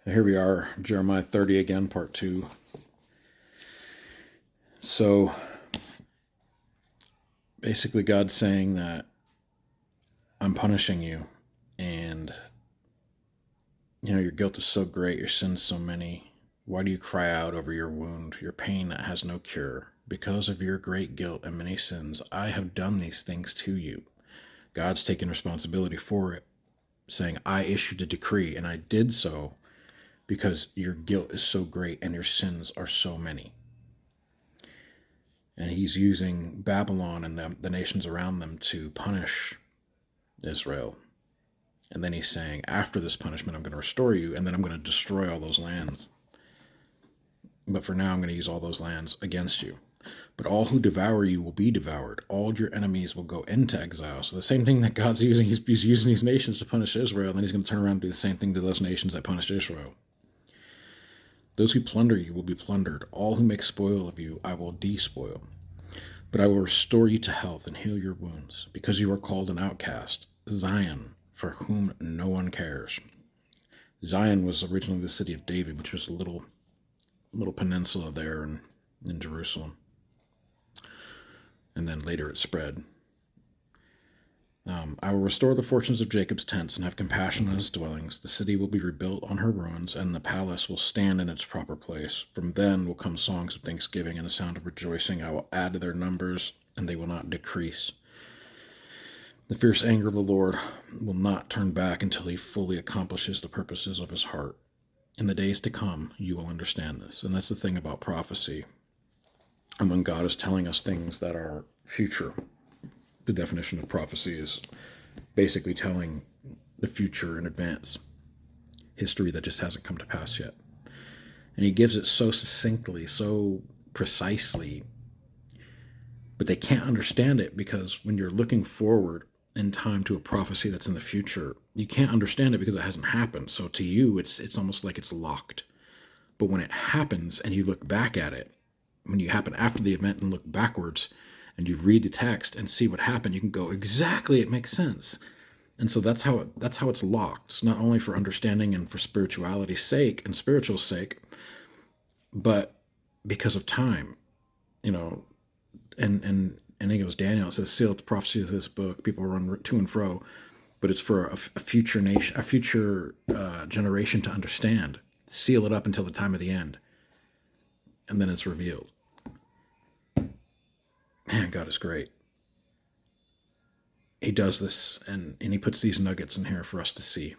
Here we are, Jeremiah 30 again, part 2. So basically God's saying that I'm punishing you, and your guilt is so great, your sins so many. Why do you cry out over your wound, your pain that has no cure? Because of your great guilt and many sins, I have done these things to you. God's taken responsibility for it, saying, I issued a decree, and I did so because your guilt is so great and your sins are so many. And he's using Babylon and the nations around them to punish Israel. And then he's saying, after this punishment, I'm going to restore you, and then I'm going to destroy all those lands. But for now, I'm going to use all those lands against you. But all who devour you will be devoured. All your enemies will go into exile. So the same thing that God's using, he's using these nations to punish Israel, and then he's going to turn around and do the same thing to those nations that punished Israel. Those who plunder you will be plundered. All who make spoil of you, I will despoil. But I will restore you to health and heal your wounds, because you are called an outcast, Zion, for whom no one cares. Zion was originally the city of David, which was a little peninsula there in Jerusalem. And then later it spread. I will restore the fortunes of Jacob's tents and have compassion on his dwellings. The city will be rebuilt on her ruins, and the palace will stand in its proper place. From then will come songs of thanksgiving and a sound of rejoicing. I will add to their numbers, and they will not decrease. The fierce anger of the Lord will not turn back until he fully accomplishes the purposes of his heart. In the days to come, you will understand this. And that's the thing about prophecy. And when God is telling us things that are future, the definition of prophecy is basically telling the future in advance, history that just hasn't come to pass yet. And he gives it so succinctly, so precisely, but they can't understand it because when you're looking forward in time to a prophecy that's in the future, you can't understand it because it hasn't happened. So to you, it's almost like it's locked. But when it happens and you look back at it, when you happen after the event and look backwards, and you read the text and see what happened, you can go, exactly, it makes sense. And so that's how it's locked. It's not only for understanding and for spirituality's sake and spiritual sake, but because of time, and I think it was Daniel, it says, seal the prophecy of this book. People run to and fro, but it's for a future nation, a future generation to understand. Seal it up until the time of the end, and then it's revealed. Man, God is great. He does this, and he puts these nuggets in here for us to see.